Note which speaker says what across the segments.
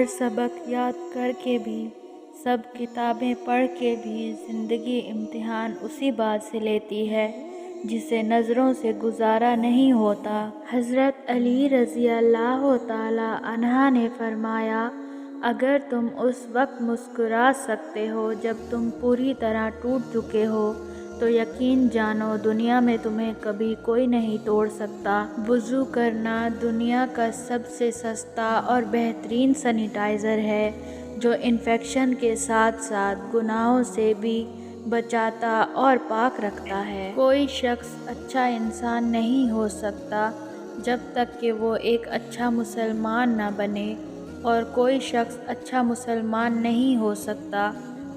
Speaker 1: ہر سبق یاد کر کے بھی، سب کتابیں پڑھ کے بھی زندگی امتحان اسی بات سے لیتی ہے جسے نظروں سے گزارا نہیں ہوتا۔ حضرت علی رضی اللہ تعالی عنہ نے فرمایا، اگر تم اس وقت مسکرا سکتے ہو جب تم پوری طرح ٹوٹ چکے ہو تو یقین جانو دنیا میں تمہیں کبھی کوئی نہیں توڑ سکتا۔ وضو کرنا دنیا کا سب سے سستا اور بہترین سینیٹائزر ہے جو انفیکشن کے ساتھ ساتھ گناہوں سے بھی بچاتا اور پاک رکھتا ہے۔ کوئی شخص اچھا انسان نہیں ہو سکتا جب تک کہ وہ ایک اچھا مسلمان نہ بنے، اور کوئی شخص اچھا مسلمان نہیں ہو سکتا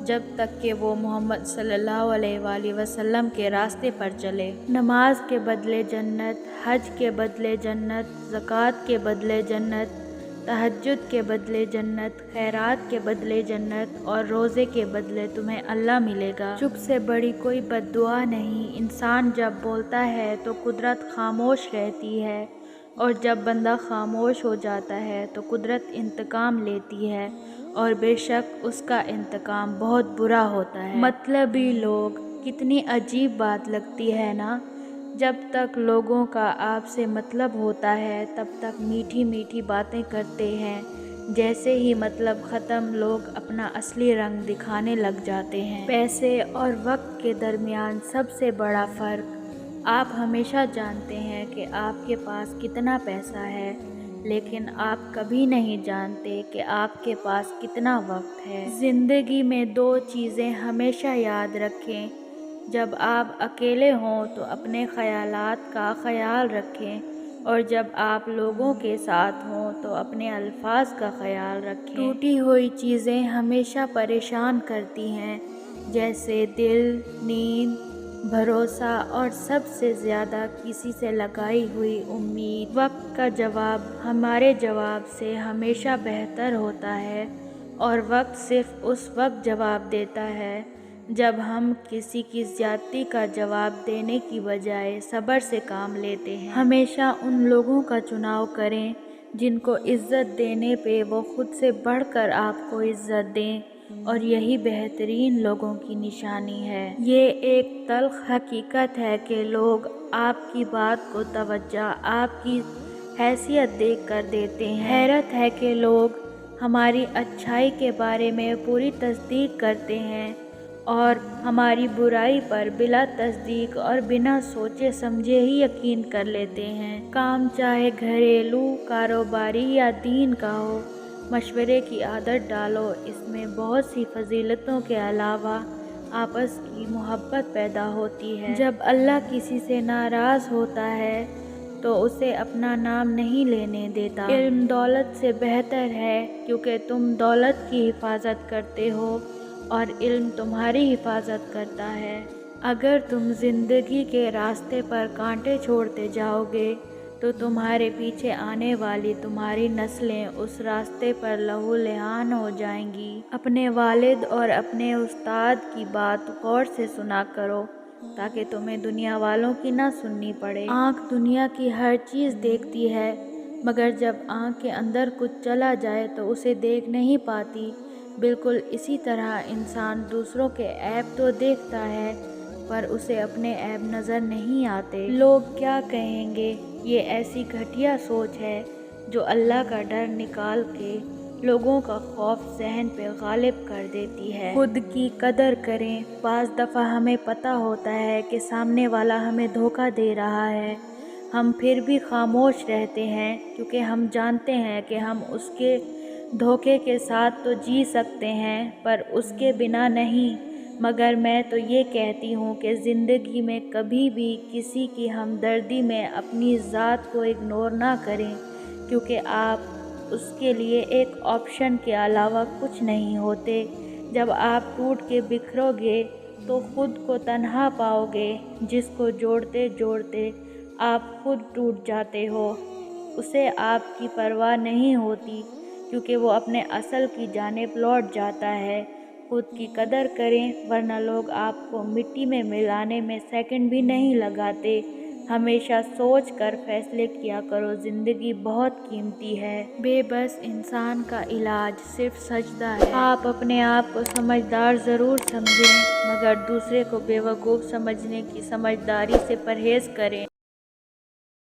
Speaker 1: جب تک کہ وہ محمد صلی اللہ علیہ وآلہ وسلم کے راستے پر چلے۔ نماز کے بدلے جنت، حج کے بدلے جنت، زکوٰۃ کے بدلے جنت، تہجد کے بدلے جنت، خیرات کے بدلے جنت اور روزے کے بدلے تمہیں اللہ ملے گا۔ چپ سے بڑی کوئی بد دعا نہیں۔ انسان جب بولتا ہے تو قدرت خاموش رہتی ہے، اور جب بندہ خاموش ہو جاتا ہے تو قدرت انتقام لیتی ہے، اور بے شک اس کا انتقام بہت برا ہوتا ہے۔ مطلبی لوگ، کتنی عجیب بات لگتی ہے نا؟ جب تک لوگوں کا آپ سے مطلب ہوتا ہے تب تک میٹھی میٹھی باتیں کرتے ہیں، جیسے ہی مطلب ختم لوگ اپنا اصلی رنگ دکھانے لگ جاتے ہیں۔ پیسے اور وقت کے درمیان سب سے بڑا فرق، آپ ہمیشہ جانتے ہیں کہ آپ کے پاس کتنا پیسہ ہے، لیکن آپ کبھی نہیں جانتے کہ آپ کے پاس کتنا وقت ہے۔ زندگی میں دو چیزیں ہمیشہ یاد رکھیں، جب آپ اکیلے ہوں تو اپنے خیالات کا خیال رکھیں، اور جب آپ لوگوں کے ساتھ ہوں تو اپنے الفاظ کا خیال رکھیں۔ ٹوٹی ہوئی چیزیں ہمیشہ پریشان کرتی ہیں، جیسے دل، نیند، بھروسہ اور سب سے زیادہ کسی سے لگائی ہوئی امید۔ وقت کا جواب ہمارے جواب سے ہمیشہ بہتر ہوتا ہے، اور وقت صرف اس وقت جواب دیتا ہے جب ہم کسی کی زیادتی کا جواب دینے کی بجائے صبر سے کام لیتے ہیں۔ ہمیشہ ان لوگوں کا چناؤ کریں جن کو عزت دینے پہ وہ خود سے بڑھ کر آپ کو عزت دیں، اور یہی بہترین لوگوں کی نشانی ہے۔ یہ ایک تلخ حقیقت ہے کہ لوگ آپ کی بات کو توجہ آپ کی حیثیت دیکھ کر دیتے ہیں۔ حیرت ہے کہ لوگ ہماری اچھائی کے بارے میں پوری تصدیق کرتے ہیں اور ہماری برائی پر بلا تصدیق اور بنا سوچے سمجھے ہی یقین کر لیتے ہیں۔ کام چاہے گھریلو، کاروباری یا دین کا ہو، مشورے کی عادت ڈالو۔ اس میں بہت سی فضیلتوں کے علاوہ آپس کی محبت پیدا ہوتی ہے۔ جب اللہ کسی سے ناراض ہوتا ہے تو اسے اپنا نام نہیں لینے دیتا۔ علم دولت سے بہتر ہے، کیونکہ تم دولت کی حفاظت کرتے ہو اور علم تمہاری حفاظت کرتا ہے۔ اگر تم زندگی کے راستے پر کانٹے چھوڑتے جاؤ گے تو تمہارے پیچھے آنے والی تمہاری نسلیں اس راستے پر لہو لہان ہو جائیں گی۔ اپنے والد اور اپنے استاد کی بات غور سے سنا کرو تاکہ تمہیں دنیا والوں کی نہ سننی پڑے۔ آنکھ دنیا کی ہر چیز دیکھتی ہے، مگر جب آنکھ کے اندر کچھ چلا جائے تو اسے دیکھ نہیں پاتی۔ بالکل اسی طرح انسان دوسروں کے عیب تو دیکھتا ہے پر اسے اپنے عیب نظر نہیں آتے۔ لوگ کیا کہیں گے، یہ ایسی گھٹیا سوچ ہے جو اللہ کا ڈر نکال کے لوگوں کا خوف ذہن پہ غالب کر دیتی ہے۔ خود کی قدر کریں۔ بعض دفعہ ہمیں پتہ ہوتا ہے کہ سامنے والا ہمیں دھوکہ دے رہا ہے، ہم پھر بھی خاموش رہتے ہیں کیونکہ ہم جانتے ہیں کہ ہم اس کے دھوکے کے ساتھ تو جی سکتے ہیں پر اس کے بنا نہیں۔ مگر میں تو یہ کہتی ہوں کہ زندگی میں کبھی بھی کسی کی ہمدردی میں اپنی ذات کو اگنور نہ کریں، کیونکہ آپ اس کے لیے ایک آپشن کے علاوہ کچھ نہیں ہوتے۔ جب آپ ٹوٹ کے بکھرو گے تو خود کو تنہا پاؤ گے، جس کو جوڑتے جوڑتے آپ خود ٹوٹ جاتے ہو، اسے آپ کی پرواہ نہیں ہوتی کیونکہ وہ اپنے اصل کی جانب لوٹ جاتا ہے۔ خود کی قدر کریں ورنہ لوگ آپ کو مٹی میں ملانے میں سیکنڈ بھی نہیں لگاتے۔ ہمیشہ سوچ کر فیصلے کیا کرو، زندگی بہت قیمتی ہے۔ بے بس انسان کا علاج صرف سجدہ ہے۔ آپ اپنے آپ کو سمجھدار ضرور سمجھیں، مگر دوسرے کو بے وقوف سمجھنے کی سمجھداری سے پرہیز کریں۔